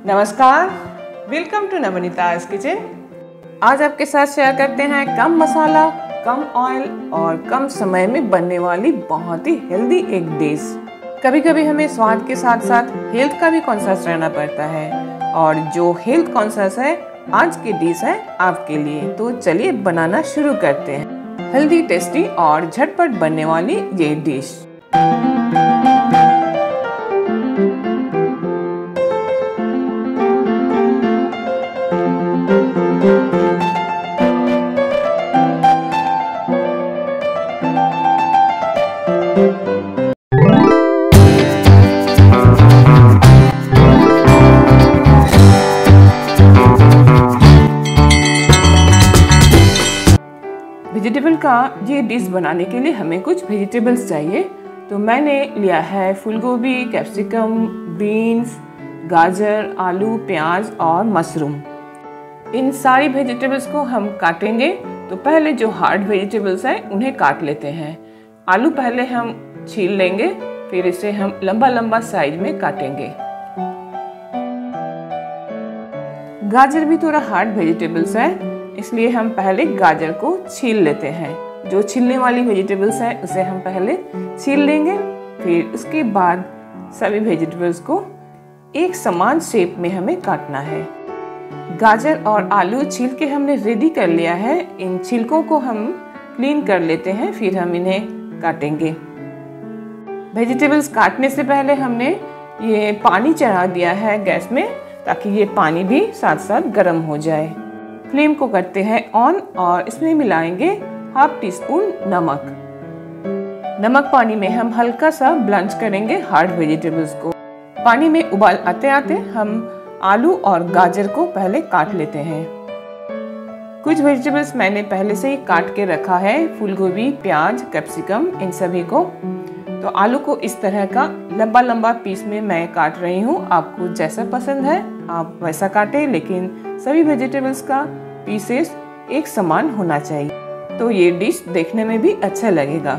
नमस्कार, welcome to नवनीता's kitchen. आज आपके साथ शेयर करते हैं कम मसाला, कम ऑयल और कम समय में बनने वाली बहुत ही हेल्दी एक डिश। कभी कभी हमें स्वाद के साथ साथ हेल्थ का भी कॉन्शियस रहना पड़ता है और जो हेल्थ कॉन्शियस है आज की डिश है आपके लिए। तो चलिए बनाना शुरू करते हैं हेल्दी, टेस्टी और झटपट बनने वाली ये डिश। वेजिटेबल का ये डिश बनाने के लिए हमें कुछ वेजिटेबल्स चाहिए। तो मैंने लिया है फूल गोभी, कैप्सिकम, बीन्स, गाजर, आलू, प्याज और मशरूम। इन सारी वेजिटेबल्स को हम काटेंगे। तो पहले जो हार्ड वेजिटेबल्स हैं उन्हें काट लेते हैं। आलू पहले हम छील लेंगे, फिर इसे हम लंबा लंबा साइज में काटेंगे। गाजर भी थोड़ा हार्ड वेजिटेबल्स है, इसलिए हम पहले गाजर को छील लेते हैं। जो छीलने वाली वेजिटेबल्स है उसे हम पहले छील लेंगे, फिर उसके बाद सभी वेजिटेबल्स को एक समान शेप में हमें काटना है। गाजर और आलू छील के हमने रेडी कर लिया है। इन छिलकों को हम क्लीन कर लेते हैं, फिर हम इन्हें काटेंगे। वेजिटेबल्स काटने से पहले हमने ये पानी चढ़ा दिया है गैस में, ताकि ये पानी भी साथ साथ गर्म हो जाए। फ्लेम को करते हैं ऑन और इसमें मिलाएंगे हाफ टी स्पून नमक। नमक पानी में हम हल्का सा ब्लंच करेंगे हार्ड वेजिटेबल्स को। पानी में उबाल आते आते हम आलू और गाजर को पहले काट लेते हैं। कुछ वेजिटेबल्स मैंने पहले से ही काट के रखा है, फूल गोभी, प्याज, कैप्सिकम, इन सभी को। तो आलू को इस तरह का लंबा लंबा पीस में मैं काट रही हूँ। आपको जैसा पसंद है आप वैसा काटें, लेकिन सभी वेजिटेबल्स का पीसेस एक समान होना चाहिए, तो ये डिश देखने में भी अच्छा लगेगा।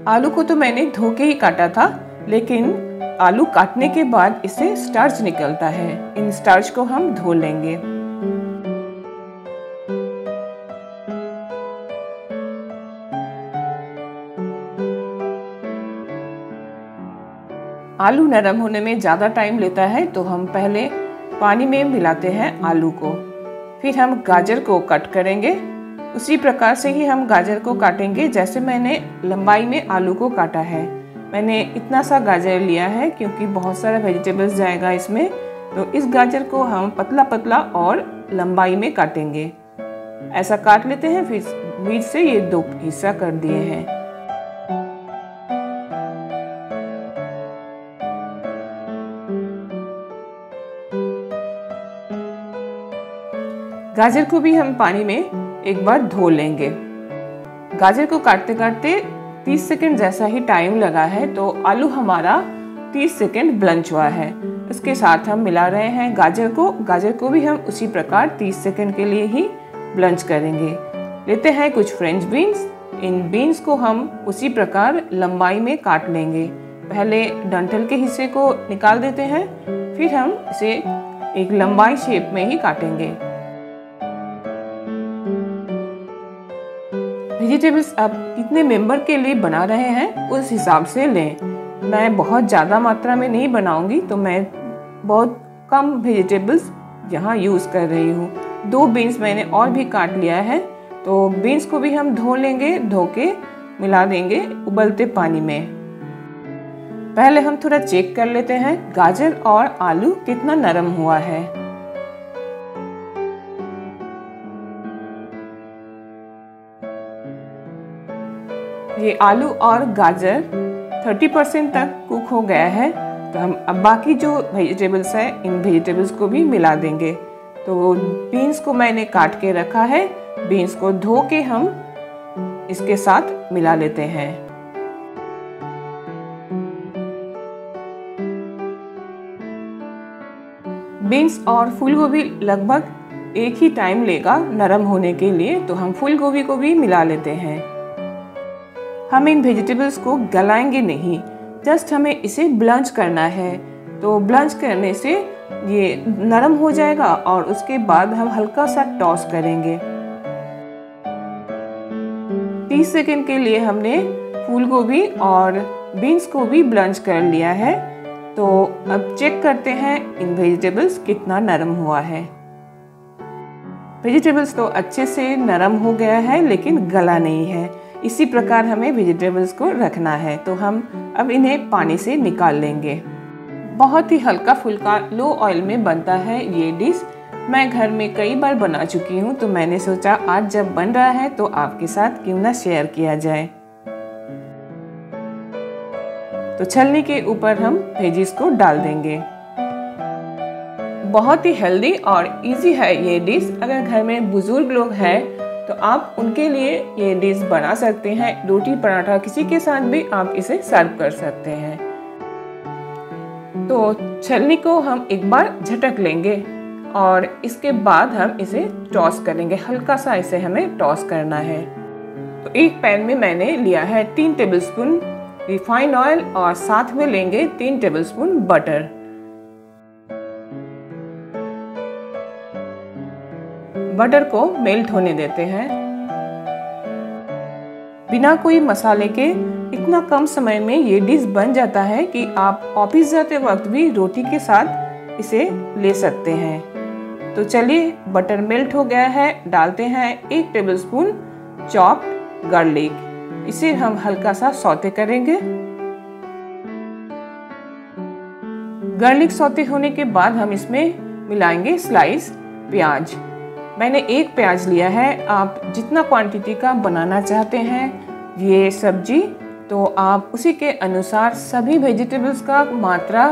आलू को तो मैंने धो के ही काटा था, लेकिन आलू काटने के बाद इससे स्टार्च निकलता है। इन स्टार्च को हम धो लेंगे। आलू नरम होने में ज़्यादा टाइम लेता है, तो हम पहले पानी में मिलाते हैं आलू को, फिर हम गाजर को कट करेंगे। उसी प्रकार से ही हम गाजर को काटेंगे जैसे मैंने लंबाई में आलू को काटा है। मैंने इतना सा गाजर लिया है क्योंकि बहुत सारा वेजिटेबल्स जाएगा इसमें, तो इस गाजर को हम पतला पतला और लंबाई में काटेंगे। ऐसा काट लेते हैं, फिर बीच से ये दो हिस्सा कर दिए हैं। गाजर को भी हम पानी में एक बार धो लेंगे। गाजर को काटते काटते 30 सेकंड जैसा ही टाइम लगा है, तो आलू हमारा 30 सेकंड ब्लंच हुआ है। उसके साथ हम मिला रहे हैं गाजर को। गाजर को भी हम उसी प्रकार 30 सेकंड के लिए ही ब्लंच करेंगे। लेते हैं कुछ फ्रेंच बीन्स। इन बीन्स को हम उसी प्रकार लंबाई में काट लेंगे। पहले डंठल के हिस्से को निकाल देते हैं, फिर हम इसे एक लंबाई शेप में ही काटेंगे। वेजिटेबल्स आप कितने मेंबर के लिए बना रहे हैं उस हिसाब से लें। मैं बहुत ज़्यादा मात्रा में नहीं बनाऊंगी, तो मैं बहुत कम वेजिटेबल्स यहाँ यूज़ कर रही हूँ। 2 बीन्स मैंने और भी काट लिया है, तो बीन्स को भी हम धो लेंगे। धो के मिला देंगे उबलते पानी में। पहले हम थोड़ा चेक कर लेते हैं गाजर और आलू कितना नरम हुआ है। ये आलू और गाजर 30% तक कुक हो गया है, तो हम अब बाकी जो वेजिटेबल्स है इन वेजिटेबल्स को भी मिला देंगे। तो बीन्स को मैंने काट के रखा है, बीन्स को धो के हम इसके साथ मिला लेते हैं। बीन्स और फूल गोभी लगभग एक ही टाइम लेगा नरम होने के लिए, तो हम फूल गोभी को भी मिला लेते हैं। हम इन वेजिटेबल्स को गलाएंगे नहीं, जस्ट हमें इसे ब्लंच करना है। तो ब्लंच करने से ये नरम हो जाएगा और उसके बाद हम हल्का सा टॉस करेंगे। 30 सेकंड के लिए हमने फूल गोभी और बीन्स को भी ब्लंच कर लिया है। तो अब चेक करते हैं इन वेजिटेबल्स कितना नरम हुआ है। वेजिटेबल्स तो अच्छे से नरम हो गया है लेकिन गला नहीं है। इसी प्रकार हमें वेजिटेबल्स को रखना है। तो हम अब इन्हें पानी से निकाल लेंगे। बहुत ही हल्का फुल्का लो ऑयल में बनता है ये डिश। मैं घर में कई बार बना चुकी हूँ, तो मैंने सोचा आज जब बन रहा है तो आपके साथ क्यों ना शेयर किया जाए। तो छलनी के ऊपर हम वेजिस को डाल देंगे। बहुत ही हेल्दी और इजी है ये डिश। अगर घर में बुजुर्ग लोग हैं तो आप उनके लिए ये डिश बना सकते हैं। रोटी पराठा किसी के साथ भी आप इसे सर्व कर सकते हैं। तो छलनी को हम एक बार झटक लेंगे और इसके बाद हम इसे टॉस करेंगे। हल्का सा इसे हमें टॉस करना है। तो एक पैन में मैंने लिया है 3 टेबलस्पून रिफाइंड ऑयल और साथ में लेंगे 3 टेबलस्पून बटर। बटर को मेल्ट होने देते हैं। बिना कोई मसाले के इतना कम समय में ये डिश बन जाता है कि आप ऑफिस जाते वक्त भी रोटी के साथ इसे ले सकते हैं। तो चलिए, बटर मेल्ट हो गया है। डालते हैं 1 टेबलस्पून चॉप्ड गार्लिक। इसे हम हल्का सा सौते करेंगे। गार्लिक सौते होने के बाद हम इसमें मिलाएंगे स्लाइस प्याज। मैंने 1 प्याज लिया है। आप जितना क्वांटिटी का बनाना चाहते हैं ये सब्जी, तो आप उसी के अनुसार सभी वेजिटेबल्स का मात्रा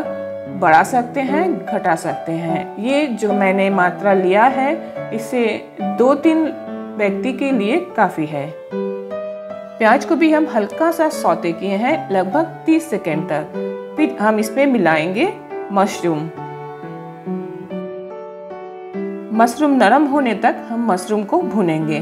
बढ़ा सकते हैं, घटा सकते हैं। ये जो मैंने मात्रा लिया है इससे 2-3 व्यक्ति के लिए काफ़ी है। प्याज को भी हम हल्का सा सौते किए हैं, लगभग 30 सेकेंड तक। फिर हम इसमें मिलाएंगे मशरूम। मशरूम नरम होने तक हम मशरूम को भूनेंगे।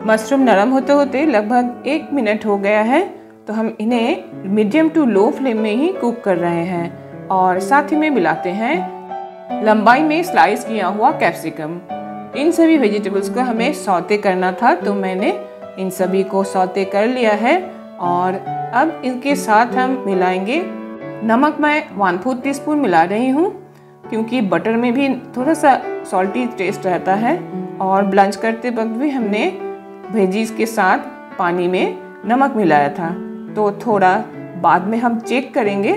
मशरूम नरम होते होते लगभग 1 मिनट हो गया है। तो हम इन्हें मीडियम टू लो फ्लेम में ही कुक कर रहे हैं और साथ ही में मिलाते हैं लंबाई में स्लाइस किया हुआ कैप्सिकम। इन सभी वेजिटेबल्स को हमें सौते करना था, तो मैंने इन सभी को सौते कर लिया है। और अब इनके साथ हम मिलाएंगे नमक। मैं 1/4 टीस्पून मिला रही हूँ क्योंकि बटर में भी थोड़ा सा सॉल्टी टेस्ट रहता है। और ब्लंच करते वक्त भी हमने वेजीज के साथ पानी में नमक मिलाया था, तो थोड़ा बाद में हम चेक करेंगे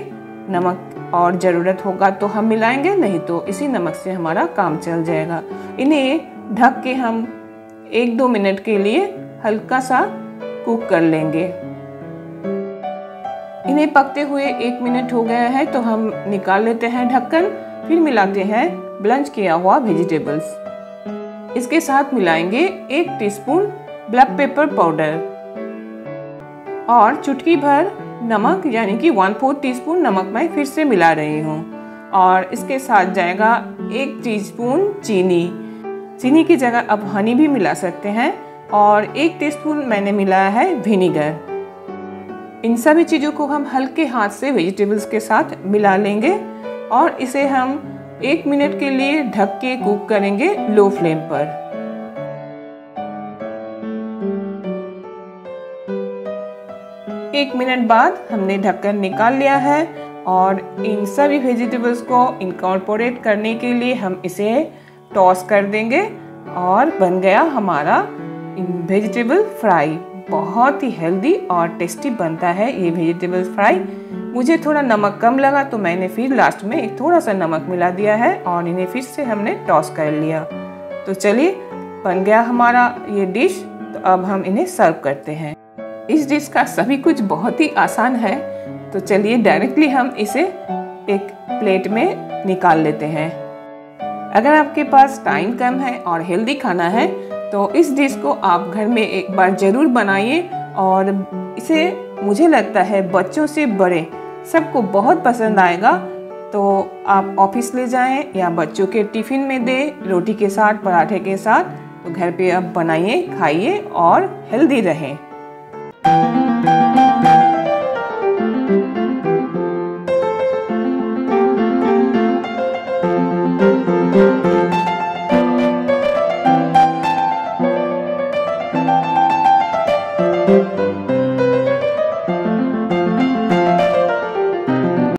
नमक, और ज़रूरत होगा तो हम मिलाएंगे, नहीं तो इसी नमक से हमारा काम चल जाएगा। इन्हें ढक के हम 1-2 मिनट के लिए हल्का सा कुक कर लेंगे। इन्हें पकते हुए 1 मिनट हो गया है, तो हम निकाल लेते हैं ढक्कन। फिर मिलाते हैं ब्लंच किया हुआ वेजिटेबल्स। इसके साथ मिलाएंगे 1 टीस्पून ब्लैक पेपर पाउडर और चुटकी भर नमक, यानी कि 1/4 टीस्पून नमक मैं फिर से मिला रही हूँ। और इसके साथ जाएगा 1 टीस्पून चीनी। चीनी की जगह अब हनी भी मिला सकते हैं। और 1 टीस्पून मैंने मिलाया है विनीगर। इन सभी चीज़ों को हम हल्के हाथ से वेजिटेबल्स के साथ मिला लेंगे और इसे हम 1 मिनट के लिए ढक के कुक करेंगे लो फ्लेम पर। 1 मिनट बाद हमने ढक्कन निकाल लिया है और इन सभी वेजिटेबल्स को इनकॉर्पोरेट करने के लिए हम इसे टॉस कर देंगे और बन गया हमारा वेजिटेबल फ्राई। बहुत ही हेल्दी और टेस्टी बनता है ये वेजिटेबल फ्राई। मुझे थोड़ा नमक कम लगा तो मैंने फिर लास्ट में एक थोड़ा सा नमक मिला दिया है और इन्हें फिर से हमने टॉस कर लिया। तो चलिए, बन गया हमारा ये डिश। तो अब हम इन्हें सर्व करते हैं। इस डिश का सभी कुछ बहुत ही आसान है। तो चलिए डायरेक्टली हम इसे एक प्लेट में निकाल लेते हैं। अगर आपके पास टाइम कम है और हेल्दी खाना है तो इस डिश को आप घर में एक बार ज़रूर बनाइए और इसे मुझे लगता है बच्चों से बड़े सबको बहुत पसंद आएगा। तो आप ऑफिस ले जाएं या बच्चों के टिफ़िन में दें, रोटी के साथ, पराठे के साथ, तो घर पे अब बनाइए, खाइए और हेल्दी रहें।